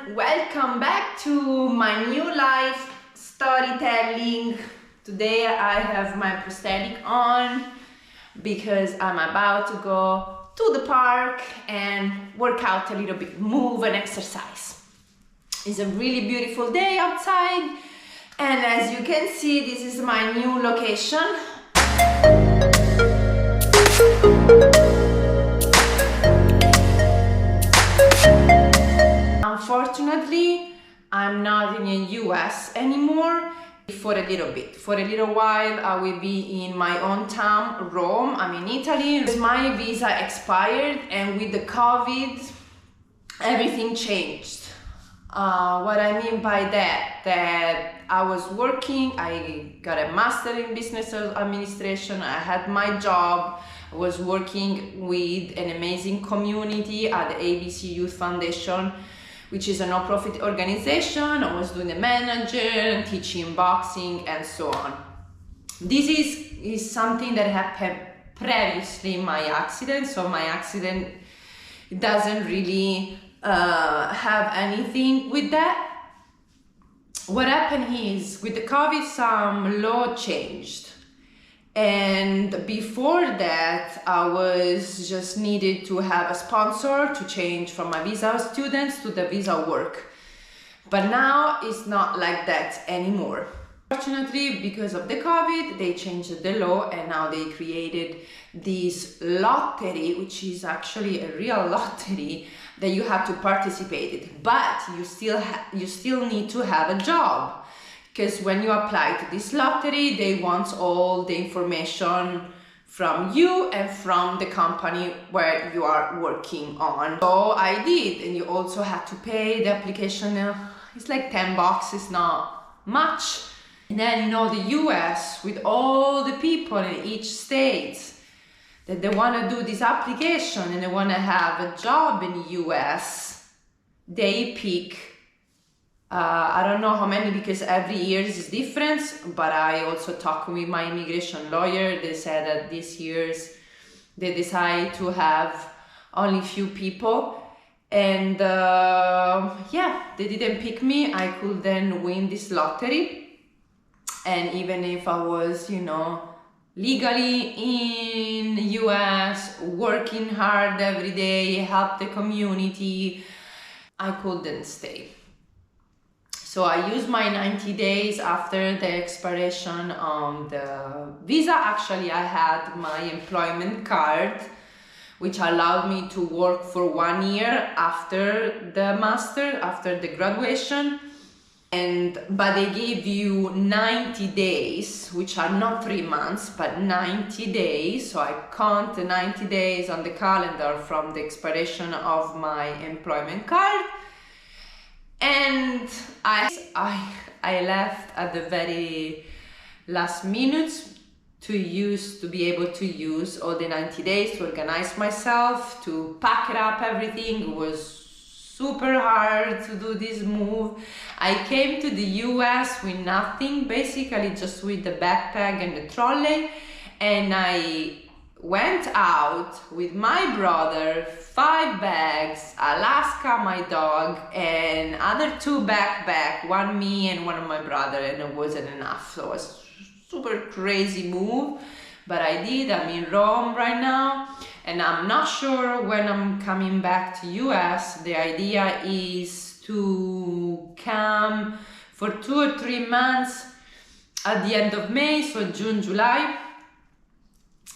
everyone, welcome back to my new life storytelling. Today I have my prosthetic on because I'm about to go to the park and work out a little bit, move and exercise. It's a really beautiful day outside, and as you can see, this is my new location. Unfortunately, I'm not in the US anymore for a little bit. For a little while, I will be in my own town, Rome. I'm in Italy. My visa expired, and with the COVID, everything changed. What I mean by that I was working, I got a master in business administration, I had my job, I was working with an amazing community at the ABC Youth Foundation, which is a non-profit organization. I was doing the manager, teaching boxing and so on. This is something that happened previously in my accident, so my accident doesn't really have anything with that. What happened is, with the COVID, some law changed, and before that I was just needed to have a sponsor to change from my visa students to the visa work, but now it's not like that anymore. Fortunately, because of the COVID, they changed the law, and now they created this lottery, which is actually a real lottery that you have to participate in, but you still need to have a job, because when you apply to this lottery, they want all the information from you and from the company where you are working on. So I did, and you also have to pay the application. It's like $10, it's not much. And then the US, with all the people in each state that they want to do this application and they want to have a job in the US, they pick, I don't know how many, because every year is different, but I also talked with my immigration lawyer. They said that this year's they decide to have only few people, and yeah, they didn't pick me. I could then win this lottery. And even if I was, legally in the US, working hard every day, help the community, I couldn't stay. So I used my 90 days after the expiration on the visa. Actually, I had my employment card, which allowed me to work for 1 year after the master, after the graduation. But they give you 90 days, which are not 3 months, but 90 days. So I count the 90 days on the calendar from the expiration of my employment card. And I left at the very last minute to be able to use all the 90 days to organize myself, to pack it up, everything. It was super hard to do this move. I came to the US with nothing, basically just with the backpack and the trolley, and I went out with my brother, 5 bags, Alaska, my dog, and other 2 backpacks, one me and one of my brother, and it wasn't enough. So it was super crazy move, but I did. I'm in Rome right now, and I'm not sure when I'm coming back to US. The idea is to come for 2 or 3 months at the end of May, so June, July,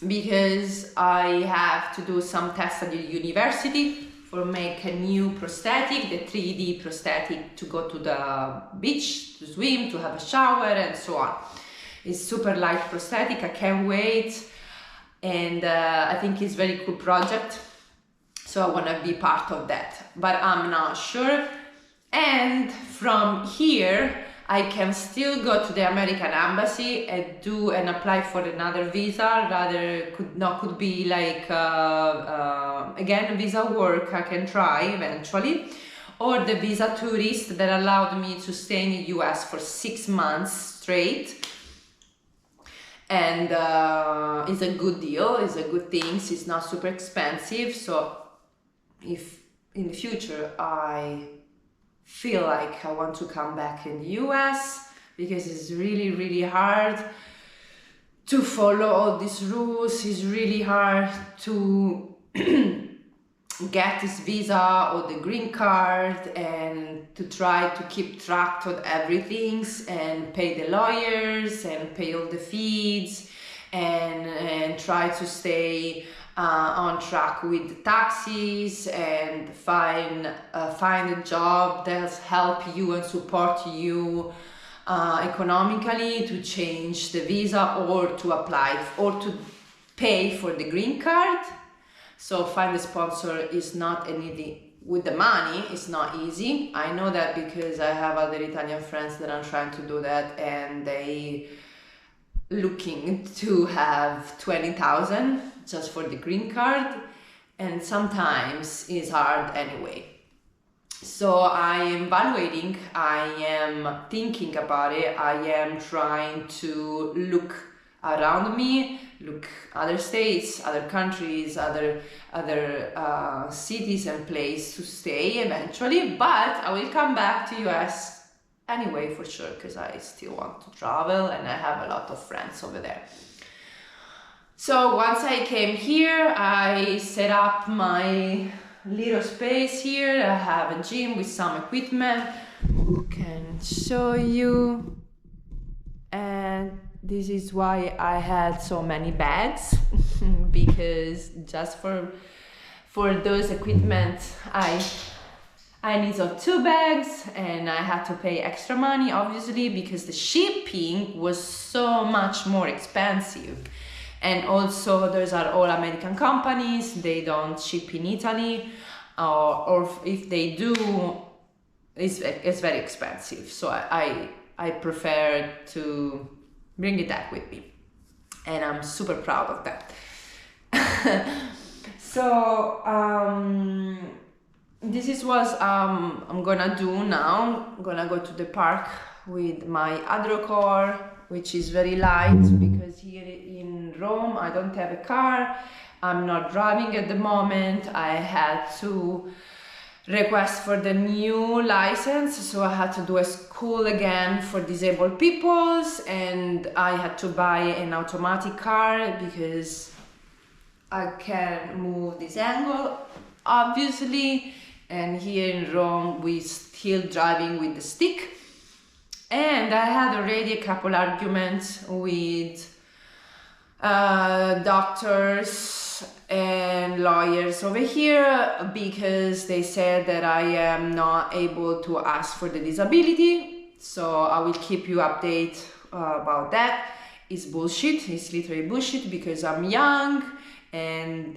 because I have to do some tests at the university for make a new prosthetic, the 3D prosthetic, to go to the beach, to swim, to have a shower and so on. It's super light prosthetic, I can't wait, and I think it's a very cool project, so I want to be part of that, but I'm not sure. And from here I can still go to the American embassy and apply for another visa. Rather could be like again, visa work. I can try eventually, or the visa tourist that allowed me to stay in the US for 6 months straight. And it's a good deal, it's a good thing, it's not super expensive. So if in the future I feel like I want to come back in the US, because it's really, really hard to follow all these rules. It's really hard to get this visa or the green card, and to try to keep track of everything and pay the lawyers and pay all the fees, and try to stay on track with the taxes, and find a job that help you and support you economically to change the visa, or to apply or to pay for the green card. So find a sponsor is not easy. With the money, it's not easy. I know that because I have other Italian friends that are trying to do that, and they looking to have 20,000 just for the green card, and sometimes it's hard anyway. So I am evaluating, I am thinking about it, I am trying to look around me, look other states, other countries, other cities and places to stay eventually, but I will come back to US anyway for sure, because I still want to travel and I have a lot of friends over there. So once I came here, I set up my little space here. I have a gym with some equipment. I can show you. And this is why I had so many bags, because just for those equipment, I needed 2 bags, and I had to pay extra money, obviously, because the shipping was so much more expensive. And also, those are all American companies, they don't ship in Italy, or if they do, it's very expensive. So I prefer to bring it back with me, and I'm super proud of that. So this is what I'm gonna do now. I'm gonna go to the park with my other car, which is very light, because here in Rome I don't have a car. I'm not driving at the moment. I had to request for the new license, so I had to do a school again for disabled peoples, and I had to buy an automatic car because I can move this angle, obviously, and here in Rome we still driving with the stick. And I had already a couple arguments with doctors and lawyers over here, because they said that I am not able to ask for the disability. So I will keep you updated about that. It's bullshit. It's literally bullshit, because I'm young, and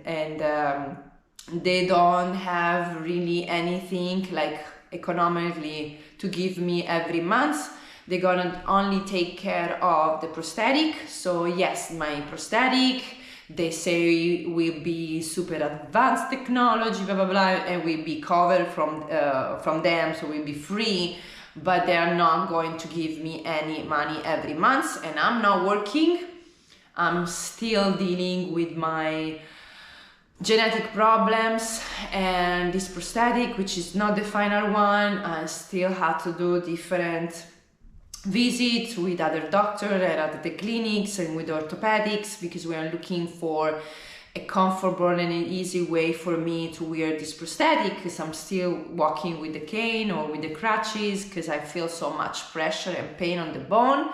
they don't have really anything like economically to give me every month. They're gonna only take care of the prosthetic. So yes, my prosthetic, they say will be super advanced technology, blah blah blah, and will be covered from them, so will be free. But they are not going to give me any money every month, and I'm not working. I'm still dealing with my genetic problems, and this prosthetic, which is not the final one, I still have to do different visits with other doctors and at the clinics and with orthopedics, because we are looking for a comfortable and an easy way for me to wear this prosthetic, because I'm still walking with the cane or with the crutches, because I feel so much pressure and pain on the bone.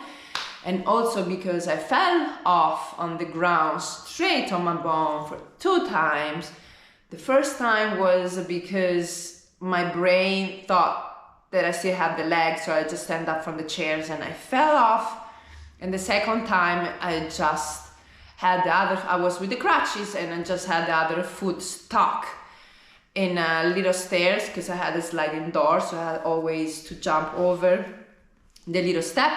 And also because I fell off on the ground straight on my bone for 2 times. The first time was because my brain thought that I still had the leg, so I just stand up from the chairs and I fell off. And the second time I just had I was with the crutches, and I just had the other foot stuck in a little stairs, because I had a sliding door, so I had always to jump over the little step.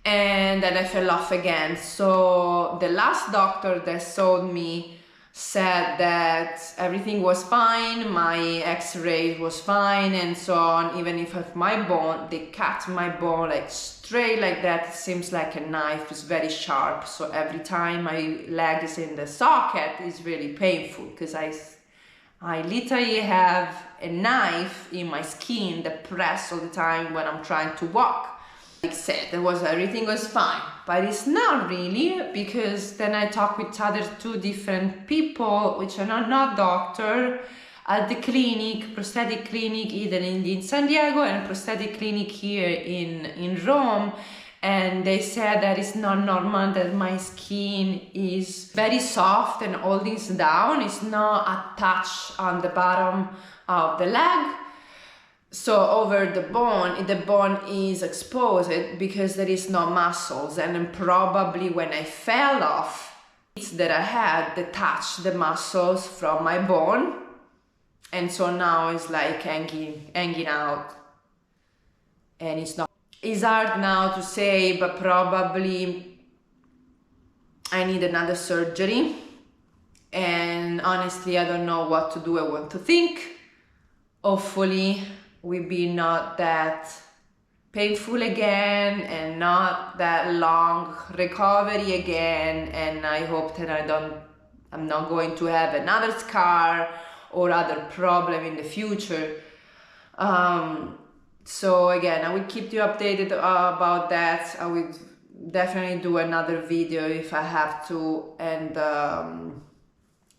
And then I fell off again. So the last doctor that saw me said that everything was fine, my x-ray was fine and so on. Even if my bone, they cut my bone like straight like that, it seems like a knife, it's very sharp. So every time my leg is in the socket, it's really painful, because I literally have a knife in my skin that press all the time when I'm trying to walk. Like I said, everything was fine, but it's not really, because then I talk with other two different people, which are not doctor, at the clinic, prosthetic clinic, either in San Diego and prosthetic clinic here in Rome. And they said that it's not normal, that my skin is very soft and holding down. It's not attached on the bottom of the leg. So over the bone is exposed because there is no muscles. And then probably when I fell off, it's that I had detached the muscles from my bone. And so now it's like hanging out. And it's hard now to say, but probably I need another surgery. And honestly, I don't know what to do and what to think. Hopefully, will be not that painful again and not that long recovery again. And I hope that I'm not going to have another scar or other problem in the future. So again, I will keep you updated about that. I will definitely do another video if I have to, and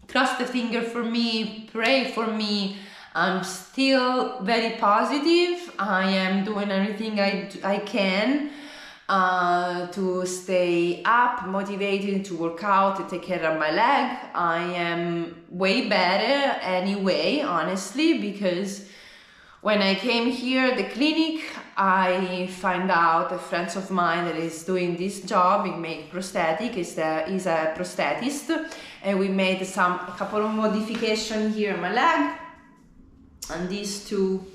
cross the finger for me, pray for me. I'm still very positive. I am doing everything I can to stay up, motivated to work out, to take care of my leg. I am way better anyway, honestly, because when I came here at the clinic, I find out a friend of mine that is doing this job. He made prosthetic, he's a prosthetist, and we made a couple of modifications here in my leg. And these two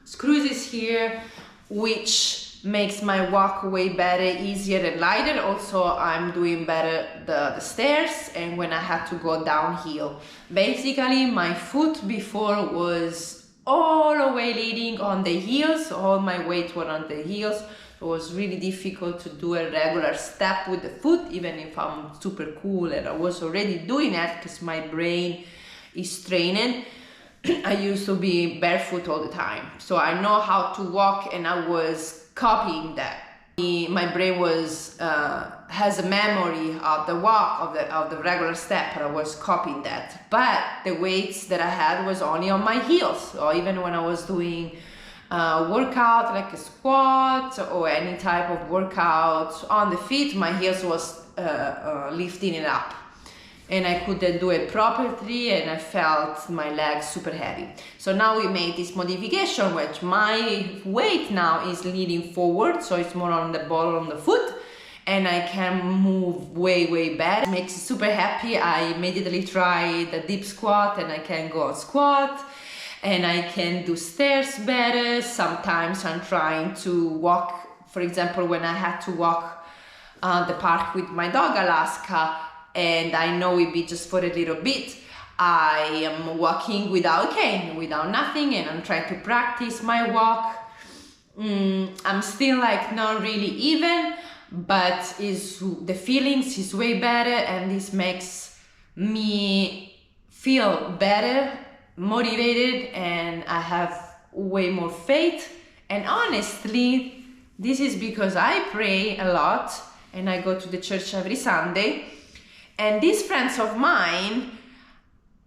screws here, which makes my walk way better, easier and lighter. Also, I'm doing better the stairs and when I had to go downhill. Basically, my foot before was all the way leading on the heels. All my weight were on the heels. It was really difficult to do a regular step with the foot, even if I'm super cool and I was already doing it because my brain is trained. I used to be barefoot all the time, so I know how to walk, and I was copying that. My brain has a memory of the walk of the regular step, and I was copying that. But the weights that I had was only on my heels. So even when I was doing workout like a squat or any type of workout on the feet, my heels was lifting it up. And I couldn't do it properly, and I felt my legs super heavy. So now we made this modification, which my weight now is leaning forward, so it's more on the ball on the foot, and I can move way better. It makes me super happy. I immediately try the deep squat, and I can go on squat, and I can do stairs better. Sometimes I'm trying to walk, for example, when I had to walk the park with my dog Alaska, and I know it be just for a little bit, I am walking without cane, without nothing, and I'm trying to practice my walk. I'm still like not really even, but the feelings is way better, and this makes me feel better, motivated, and I have way more faith. And honestly, this is because I pray a lot and I go to the church every Sunday. And these friends of mine,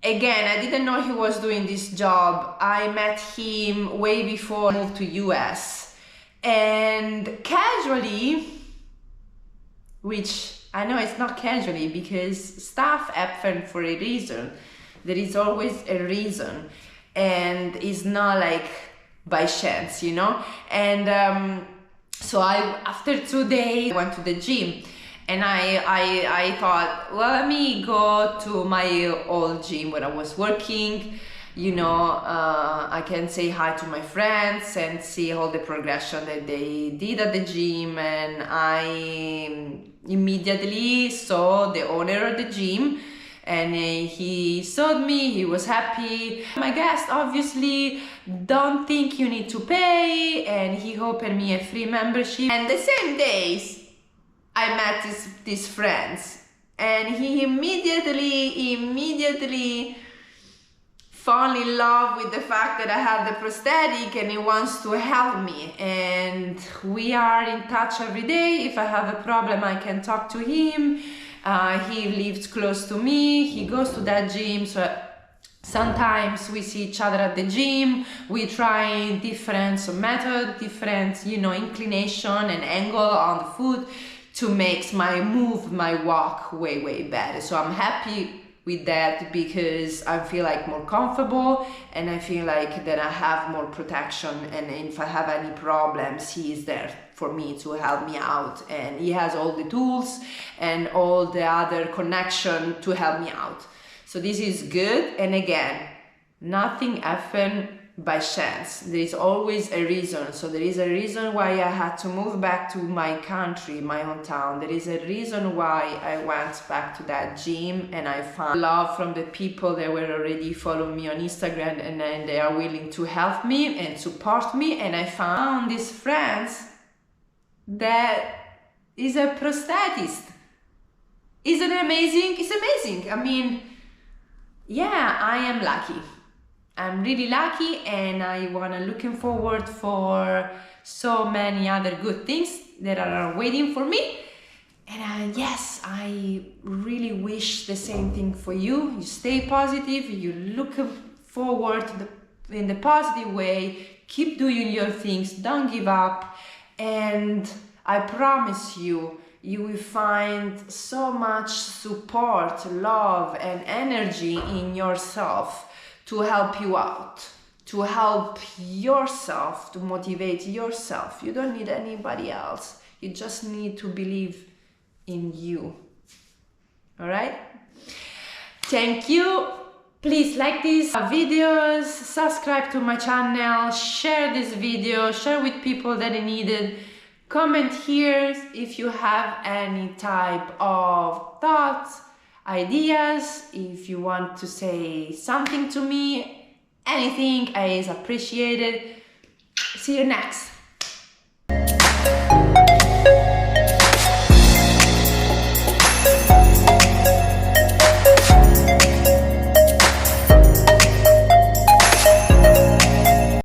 again, I didn't know he was doing this job. I met him way before I moved to US. And casually, which I know it's not casually because stuff happened for a reason. There is always a reason. And it's not like by chance, you know? And so after 2 days, I went to the gym. And I thought, well, let me go to my old gym where I was working. You know, I can say hi to my friends and see all the progression that they did at the gym. And I immediately saw the owner of the gym, and he saw me, he was happy. My guest obviously don't think you need to pay, and he offered me a free membership. And the same days, I met these friends, and he immediately fall in love with the fact that I have the prosthetic and he wants to help me, and we are in touch every day. If I have a problem, I can talk to him. He lives close to me, he goes to that gym, so sometimes we see each other at the gym. We try different methods, different, you know, inclination and angle on the foot to make my move, my walk way better. So I'm happy with that because I feel like more comfortable, and I feel like that I have more protection, and if I have any problems, he is there for me to help me out, and he has all the tools and all the other connection to help me out. So this is good, and again, nothing happened by chance. There is always a reason. So there is a reason why I had to move back to my country, my hometown. There is a reason why I went back to that gym, and I found love from the people that were already following me on Instagram, and then they are willing to help me and support me. And I found these friends that is a prosthetist. Isn't it amazing? It's amazing. I mean, yeah, I am lucky. I'm really lucky, and I wanna looking forward for so many other good things that are waiting for me. And yes, I really wish the same thing for you. You stay positive, you look forward in the positive way, keep doing your things, don't give up, and I promise you, you will find so much support, love, and energy in yourself to help you out, to help yourself, to motivate yourself. You don't need anybody else. You just need to believe in you. All right? Thank you. Please like these videos, subscribe to my channel, share this video, share with people that need it. Comment here if you have any type of thoughts, ideas, if you want to say something to me, anything is appreciated. See you next.